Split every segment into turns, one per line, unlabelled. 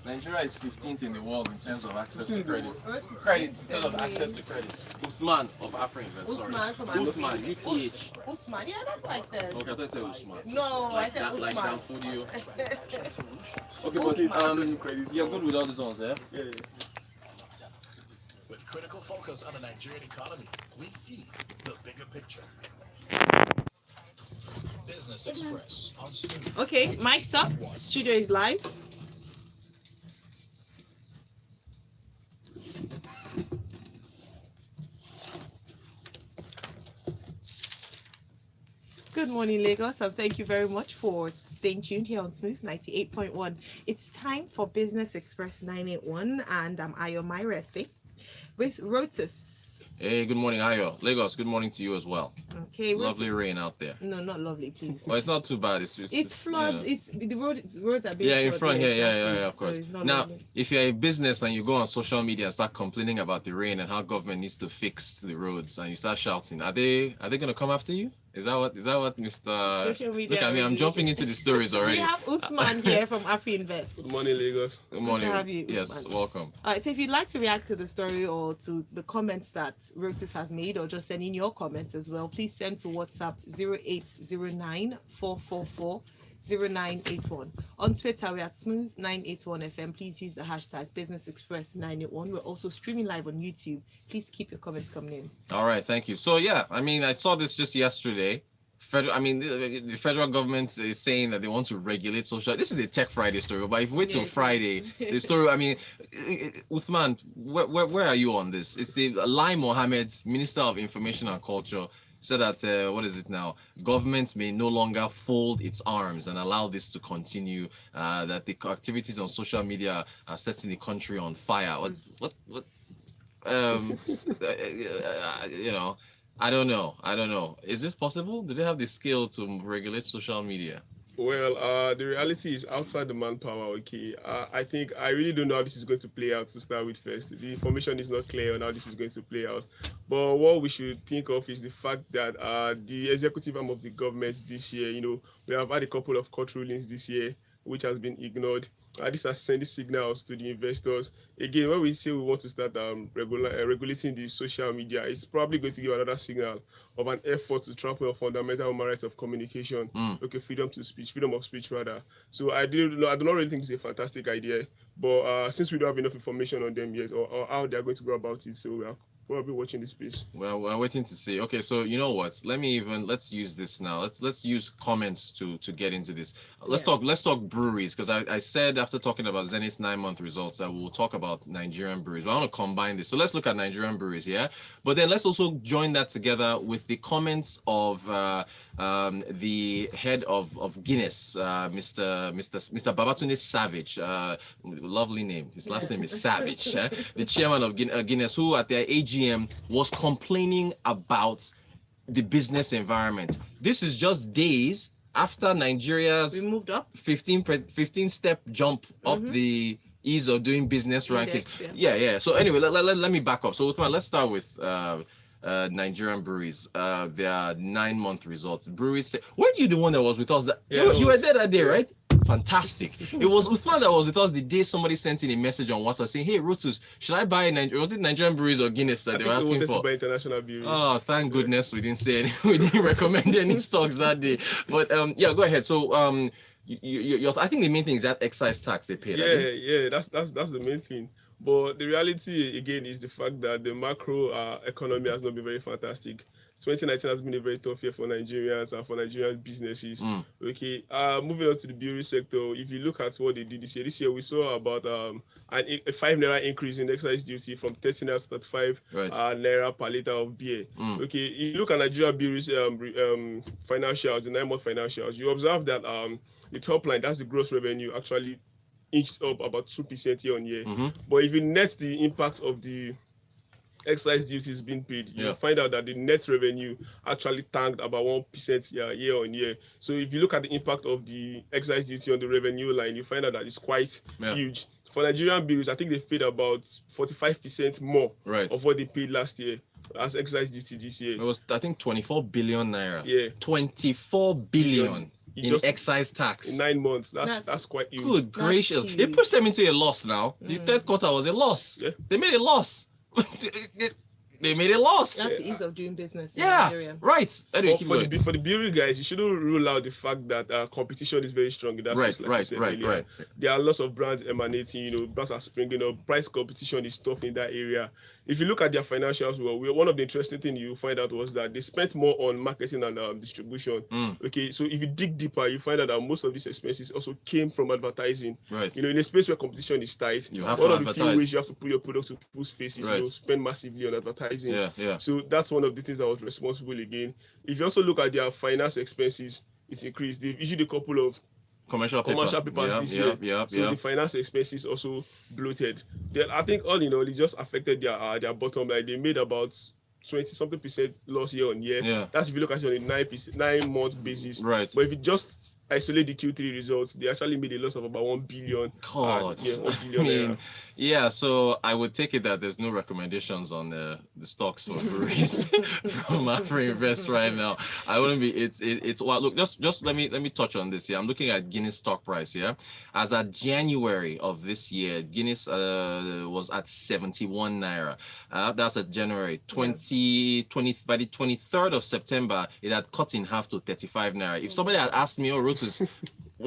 Nigeria is 15th in the world in terms of access to credit. Credit, instead of access to credit. Uthman of Afrinvest, sorry. Uthman, UTH.
Usman, yeah, that's what I said.
Okay, I thought I said Usman.
No,
Like
I said
that, like
Usman.
Danfodio. Okay,
Usman.
but you're good with all these ones, yeah?
Yeah.
With critical focus on the Nigerian economy, we see the bigger picture. Business Express on Smooth.
Okay, mic's up. Studio is live. Good morning, Lagos, and thank you very much for staying tuned here on Smooth 98.1. It's time for Business Express 981, and I'm Ayo Myresi with Rotus.
Hey, good morning, Ayo. Lagos, good morning to you as well.
Okay,
Lovely rain out there.
No, not lovely, please.
Well, it's not too bad. It's
flood.
you know.
It's the roads are being
in front
flooded,
here,
exactly,
of course.
so it's not
Now,
lovely.
if you're a business and you go on social media and start complaining about the rain and how government needs to fix the roads, and you start shouting, are they gonna come after you? Is that what Mr.
Social media
Look at me, I'm jumping into the stories already.
We have Uthman here from Afrinvest.
Good morning, Lagos.
Good morning.
Good to have you,
Yes,
Usman.
welcome.
All right, so if you'd like to react to the story or to the comments that Rotus has made, or just send in your comments as well, please send to WhatsApp 0809 444 0981. On Twitter, we're at Smooth981FM. Please use the hashtag Business Express 981. We're also streaming live on YouTube. Please keep your comments coming in.
All right, thank you. So yeah, I mean, I saw this just yesterday. The federal government is saying that they want to regulate social. This is a Tech Friday story, but if you wait till Friday, the story. I mean, Uthman, where are you on this? It's the Lai Mohammed, Minister of Information and Culture, said that what is it now? Government may no longer fold its arms and allow this to continue. That the activities on social media are setting the country on fire. What? You know. I don't know. Is this possible? Do they have the skill to regulate social media?
Well, the reality is outside the manpower, okay. I think I really don't know how this is going to play out to start with first. The information is not clear on how this is going to play out. But what we should think of is the fact that the executive arm of the government this year, we have had a couple of court rulings this year, which has been ignored. This has sent signals to the investors. Again, when we say we want to start regulating the social media, it's probably going to give another signal of an effort to trample on fundamental human rights of communication. Okay, freedom of speech rather. So I do not really think it's a fantastic idea. But since we don't have enough information on them yet, or how they are going to go about it, so we are probably watching this space.
Well, we're waiting to see. Okay, so you know what? Let's use this now. Let's use comments to get into this. Let's talk breweries, because I said after talking about Zenith's 9-month results that we'll talk about Nigerian breweries. But I want to combine this. So let's look at Nigerian breweries, yeah? But then let's also join that together with the comments of the head of Guinness, Mr. Babatunde Savage. Lovely name. His last name is Savage. The chairman of Guinness, who at their AGM was complaining about the business environment. This is just days after Nigeria's
We moved up.
15-step jump up the ease of doing business rankings.
Index,
Yeah. So anyway, let me back up. So Uthman, let's start with Nigerian breweries. Their 9-month results. Breweries. Weren't you the one that was with us? You were there that day, right? Fantastic. It was Uthman that was with us the day somebody sent in a message on WhatsApp saying, "Hey, Rotus, should I buy Nigerian breweries or Guinness that they were asking for?"
To buy international breweries.
Oh, thank goodness we didn't say any, we didn't recommend any stocks that day. But yeah, go ahead. So I think the main thing is that excise tax they paid.
Yeah, that's the main thing. But the reality again is the fact that the macro economy has not been very fantastic. 2019 has been a very tough year for Nigerians and for Nigerian businesses. Okay, moving on to the brewery sector. If you look at what they did this year we saw about a 5 naira increase in excise duty from 13 naira to 35 naira per liter of beer. Okay, if you look at Nigerian breweries financials, the 9-month financials, you observe that the top line, that's the gross revenue, actually inched up about 2% year on year. But if you net the impact of the excise duties being paid, you'll find out that the net revenue actually tanked about 1% year on year. So if you look at the impact of the excise duty on the revenue line, you find out that it's quite huge. For Nigerian breweries, I think they paid about 45% more of what they paid last year as excise duty this year.
It was, I think, 24 billion naira.
Yeah.
24 billion.
It
in
just
excise tax.
in 9 months.
That's-
That's quite huge.
Good gracious. It
huge.
pushed them into a loss now. The third quarter was a loss.
Yeah.
They made a loss. They made a loss.
That's the ease of doing business in
Yeah,
Nigeria.
right. Anyway,
But
keep
for
going.
the brewery guys, you shouldn't rule out the fact that competition is very strong in that space, like you said earlier.
Right.
There are lots of brands emanating, brands are springing up. Price competition is tough in that area. If you look at their financials, one of the interesting things you find out was that they spent more on marketing and distribution. Okay, so if you dig deeper, you find out that most of these expenses also came from advertising.
Right.
In a space where competition is tight,
You have
one
to
of the few
advertise.
ways you have to put your products to people's faces,
Right.
spend massively on advertising.
Yeah.
So that's one of the things that was responsible again. If you also look at their finance expenses, it's increased. They've issued a couple of
Commercial papers
this year. So
yeah.
the finance expenses also bloated. Then I think all in all, it just affected their bottom line. They made about 20-something% loss year on year.
Yeah.
That's if you look at it on a 9-month basis.
Right.
But if you just isolate the Q3 results, they actually made a loss of about 1 billion.
God.
1 billion.
I mean,
naira.
yeah, so I would take it that there's no recommendations on the stocks for breweries from AfroInvest right now. I wouldn't be. It's well. Look, just let me touch on this here. I'm looking at Guinness stock price here. As at January of this year, Guinness was at 71 naira. That's at January 2020. By the 23rd of September, it had cut in half to 35 naira. If somebody had asked me, "Oh, Rotus,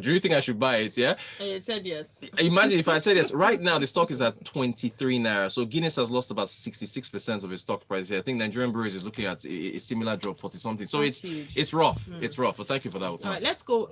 do you think I should buy it?" Yeah.
And you said yes.
Imagine if I said yes. Right now, the stock is at 23 naira. So Guinness has lost about 66% of its stock price here. I think Nigerian Breweries is looking at a similar drop, 40 something. So
That's huge.
it's rough. It's rough. But thank you for that.
All right, let's go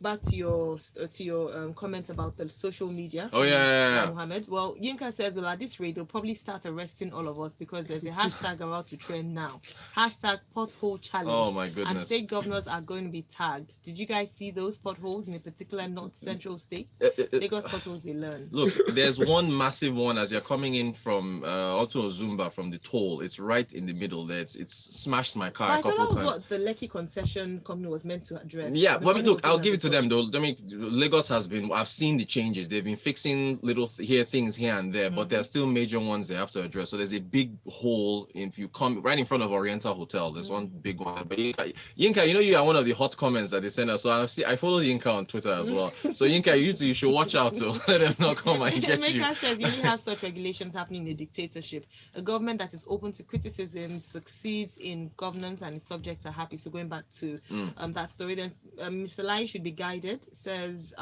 back to your comments about the social media.
Oh, yeah.
Mohammed. Well, Yinka says, well, at this rate, they'll probably start arresting all of us because there's a hashtag about to trend now. Hashtag pothole challenge.
Oh my
And
goodness.
state governors are going to be tagged. Did you guys see those potholes in a particular north central state? Lagos potholes, they learn.
Look, there's one massive one as you're coming in from Auto Zumba from the toll. It's right in the middle there. It's smashed my car
I
a
thought
couple
that was
times.
what the Lekki concession company was meant to address.
Yeah,
The
well, I mean,
money
look,
was
I'll
given
give
at
it to
the
them
top.
though. I mean, Lagos has been, I've seen the changes. They've been fixing little things here and there, but there are still major ones they have to address. So there's a big hole if you come right in front of Oriental Hotel. There's one big one. But Yinka, you are one of the hot comments that they send us. So I follow Yinka on Twitter as well. So Yinka, you should watch out to let them not come and get you.
Emeka says you only have such regulations happening in a dictatorship. A government that is open to criticism succeeds in governance and its subjects are happy. So going back to that story, then Mr. Lai should be guided, says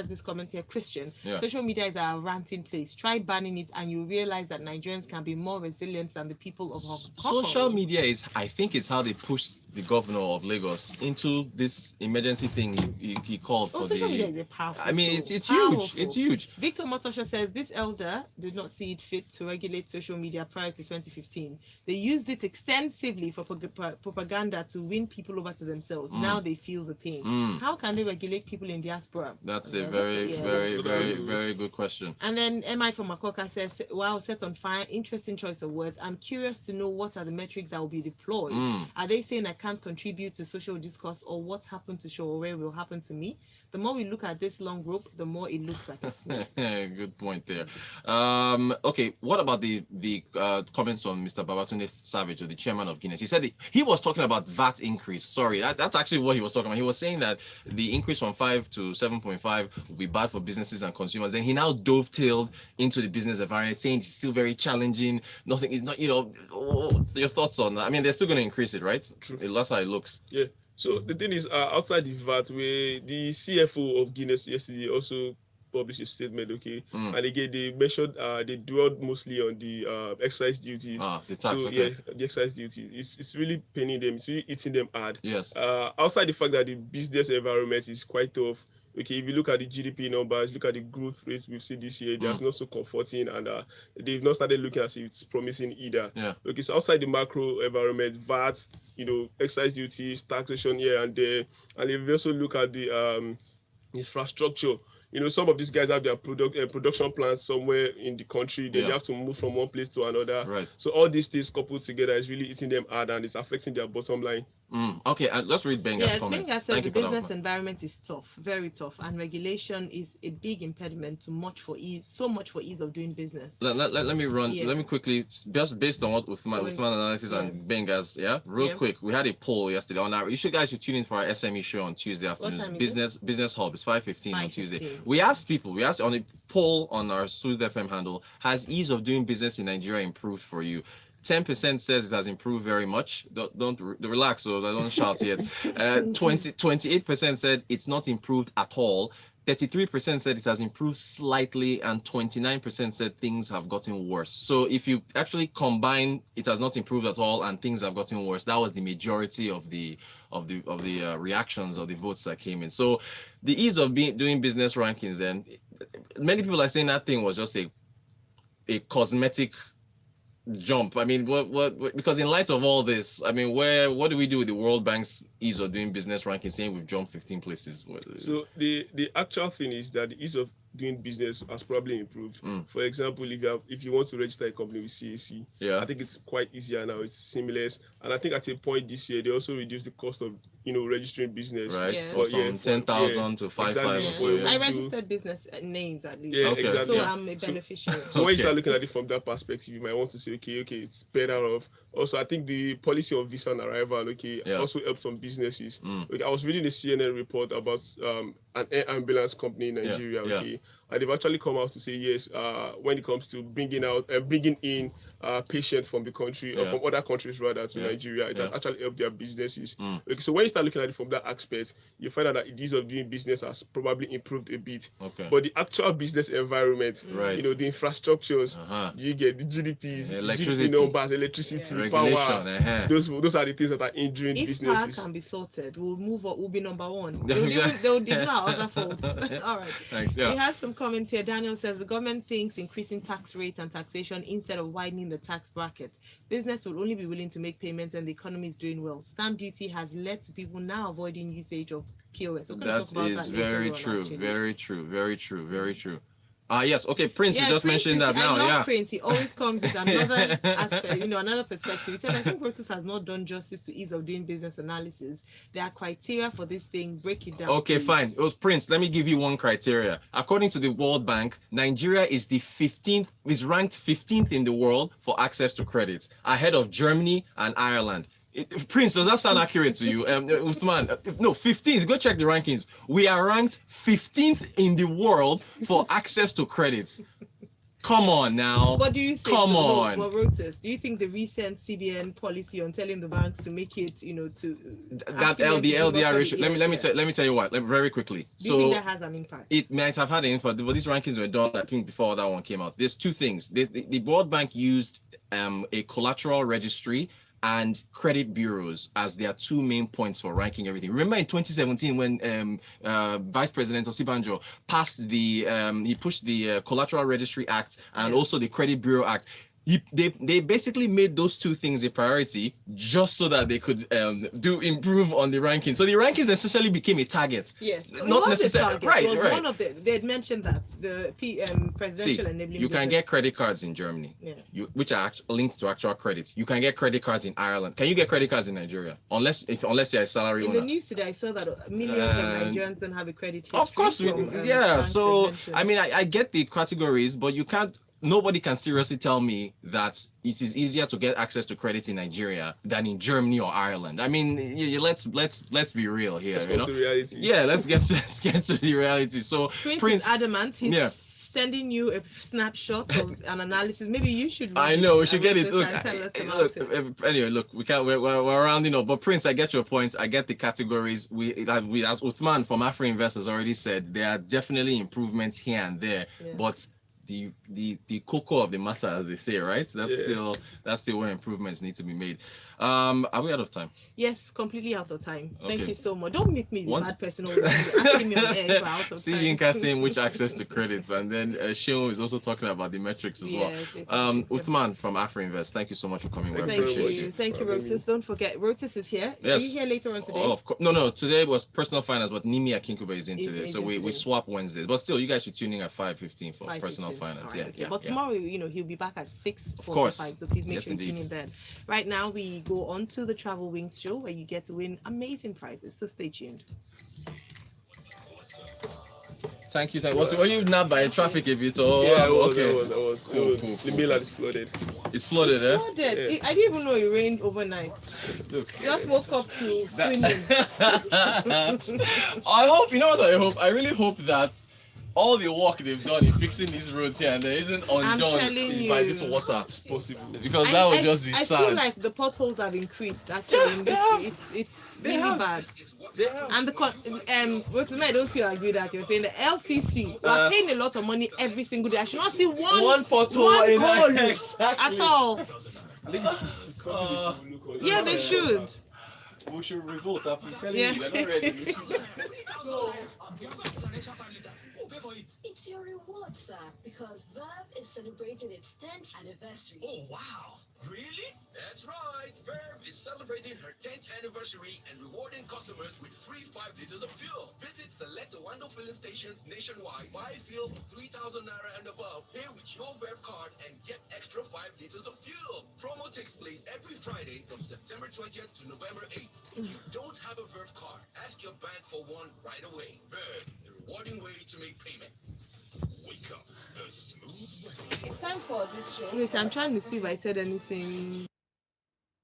this comment here, Christian.
Yeah.
Social media is a ranting place. Try banning it and you realize that Nigerians can be more resilient than the people of Hong Kong.
Social media is, I think, it's how they push the governor of Lagos into this emergency thing he called for
social media
the.
is a powerful
I mean,
tool.
it's huge.
Powerful.
It's huge.
Victor Motosha says this elder did not see it fit to regulate social media prior to 2015. They used it extensively for propaganda to win people over to themselves. Now they feel the pain. How can they regulate people in diaspora?
That's a very good question.
And then MI from Makoka says, wow, set on fire. Interesting choice of words. I'm curious to know what are the metrics that will be deployed. Are they saying I can't contribute to social discourse, or what happened to Showore will happen to me? The more we look at this long rope, the more it looks like a snake.
Good point there. Okay, what about the comments on Mr. Babatunde Savage, or the chairman of Guinness? He said he was talking about VAT increase. Sorry, that's actually what he was talking about. He was saying that the increase from 5 to 7.5 will be bad for businesses and consumers. Then he now dovetailed into the business environment, saying it's still very challenging. Nothing is not, your thoughts on that? I mean, they're still going to increase it, right?
True.
That's how it looks.
Yeah. So the thing is, outside the VAT, where the CFO of Guinness yesterday also published a statement, okay, and again they mentioned they dwelled mostly on the excise duties.
The tax.
So
Okay.
yeah, the excise duties. It's really paining them. It's really eating them hard.
Yes.
Outside the fact that the business environment is quite tough. Okay, if you look at the GDP numbers, look at the growth rates we've seen this year, that's not so comforting, and they've not started looking as if it's promising either.
Yeah.
Okay, so outside the macro environment, VAT, excise duties, taxation here and there, and if you also look at the infrastructure, some of these guys have their production plants somewhere in the country. They have to move from one place to another.
Right.
So all these things coupled together is really eating them hard, and it's affecting their bottom line.
Okay, let's read Benga's
Yes,
comment.
Benga says
Thank
the
you for that,
business
Uthman.
environment is tough, very tough, and regulation is a big impediment to much for ease, so much for ease of doing business.
Let me run.
Yeah.
Let me quickly, just based on what Uthman analysis
Yeah.
and Benga's, real
Yeah.
quick. We had a poll yesterday on our. You should guys should tune in for our SME show on Tuesday afternoons.
time is
Business Hub. It's 5:15 on
5:15.
Tuesday. We asked people. We asked on a poll on our Sud FM handle. Has ease of doing business in Nigeria improved for you? 10% says it has improved very much. Don't relax, so don't shout yet. 28% said it's not improved at all. 33% said it has improved slightly, and 29% said things have gotten worse. So if you actually combine it has not improved at all and things have gotten worse, that was the majority of the reactions or the votes that came in. So the ease of doing business rankings, then many people are saying that thing was just a cosmetic jump. I mean, what because in light of all this, I mean, what do we do with the World Bank's ease of doing business ranking saying we've jumped 15 places?
So the actual thing is that the ease of doing business has probably improved. For example, if you want to register a company with CAC, I think it's quite easier now. It's seamless, and I think at a point this year they also reduced the cost of registering business.
Right,
Yeah.
from 10,000 to 5,500.
Exactly.
So,
I registered business names at least.
Yeah,
Okay.
exactly.
So I'm a beneficiary.
So when you start looking at it from that perspective, you might want to say, okay, it's better off. Also, I think the policy of visa on arrival, also helps some businesses. I was reading a CNN report about an air ambulance company in Nigeria, and they've actually come out to say yes, when it comes to bringing in patients from the country or from other countries rather to Nigeria, it has actually helped their businesses. Okay, so when you start looking at it from that aspect, you find out that the ease of doing business has probably improved a bit.
Okay.
But the actual business environment,
Right.
the infrastructures, you get the GDPs,
Electricity.
the GDP numbers, electricity,
Regulation.
power. Those are the things that are injuring
If
businesses.
power can be sorted, we'll move on. We'll be number one. They'll ignore our other faults. All right.
Thanks.
We have some comments here. Daniel says the government thinks increasing tax rates and taxation instead of widening the tax bracket. Business will only be willing to make payments when the economy is doing well. Stamp duty has led to people now avoiding usage of POS. So
That is very true. Very true. Very true. Very true. Yes. Okay. Prince, you just mentioned that now.
I love Prince. He always comes with another aspect, another perspective. He said, I think Rotus has not done justice to ease of doing business analysis. There are criteria for this thing. Break it down.
Okay,
please.
fine. It was Prince. Let me give you one criteria. According to the World Bank, Nigeria is ranked 15th in the world for access to credit, ahead of Germany and Ireland. Prince, does that sound accurate to you? Uthman, no, 15th. Go check the rankings. We are ranked 15th in the world for access to credit. Come on now.
What do you think?
Come on.
Well, Rotus, do you think the recent CBN policy on telling the banks to make it,
that LDR ratio? Let me tell you what. Very quickly.
Do you think that has an impact?
It might have had an impact, but these rankings were done, I think, before that one came out. There's two things. The World Bank used a collateral registry and credit bureaus as their two main points for ranking everything. Remember in 2017 when Vice President Osibanjo pushed the Collateral Registry Act and also the Credit Bureau Act. They basically made those two things a priority just so that they could improve on the rankings. So the rankings essentially became a target.
Yes,
not necessarily right.
One of they had mentioned that the presidential enabling.
You can get credit cards in Germany, which are linked to actual credit. You can get credit cards in Ireland. Can you get credit cards in Nigeria? Unless you're a salary owner.
In the news today, I saw that millions of Nigerians don't have a credit history.
Of course, so I mean, I get the categories, but you can't. Nobody can seriously tell me that it is easier to get access to credit in Nigeria than in Germany or Ireland. I mean, let's be real here.
Let's go to reality.
Yeah, let's get to the reality. So
Prince is adamant. He's sending you a snapshot of an analysis. Maybe you should.
I know we should get it. Anyway, look, we can't. We're rounding up. But Prince, I get your points. I get the categories. We as Uthman from Afro Invest has already said, there are definitely improvements here and there, but the cocoa of the matter, as they say, right? That's still where improvements need to be made. Are we out of time?
Yes, completely out of time.
Okay.
Thank you so much. Don't make me the bad person all the time. Asking me on air if we're out of
See
time.
Yinka saying which access to credits, and then Shion is also talking about the metrics as well. Uthman from Afro Invest, thank you so much for coming. We appreciate you.
Thank you, Rotus. Don't forget, Rotus is here. Yes. Are you here later on today?
Oh, of course. No. Today was personal finance, but Nimi Akinkuba is in today, so we swap Wednesdays. But still, you guys should tune in at 5:15 for personal finance.
All
Yeah,
okay.
yeah,
But
yeah.
tomorrow, he'll be back at 6:45.
course.
So please make
Yes,
sure you tune
indeed.
in then. Right now, we go on to the Travel Wings show where you get to win amazing prizes. So stay tuned.
Thank you. Were you nabbed by traffic a bit? Or
Yeah, I was.
okay.
I was.
Cool,
The mainland is flooded.
It's flooded, eh?
Flooded.
Yeah.
I didn't even know it rained overnight.
Look.
Just woke up to swimming.
I hope, you know what I hope? I really hope that all the work they've done in fixing these roads here and there isn't undone
telling
by
you.
this water.
It's possible.
Because that would just be
I
sad.
feel like the potholes have increased actually in this it's
They
really
have.
bad.
They have.
And I don't feel agree that you're saying the LCC we're paying a lot of money every single day. I should not see one
pothole in
hole
exactly.
at all.
I think it's something they should look on.
Yeah, they should.
We should revolt. I'm telling
Yeah.
you, they're not ready.
It's your reward, sir, because Verve is celebrating its 10th anniversary.
Oh, wow. Really? That's right. Verve is celebrating her 10th anniversary and rewarding customers with free 5 liters of fuel. Visit select Owando filling stations nationwide. Buy fuel of 3,000 naira and above. Pay with your Verve card and get extra 5 liters of fuel. Promo takes place every Friday from September 20th to November 8th. If you don't have a Verve card, ask your bank for one right away. Verve, the rewarding way to make payment. Wake up, the smooth way.
It's time for this show. Wait, I'm trying to see if I said anything.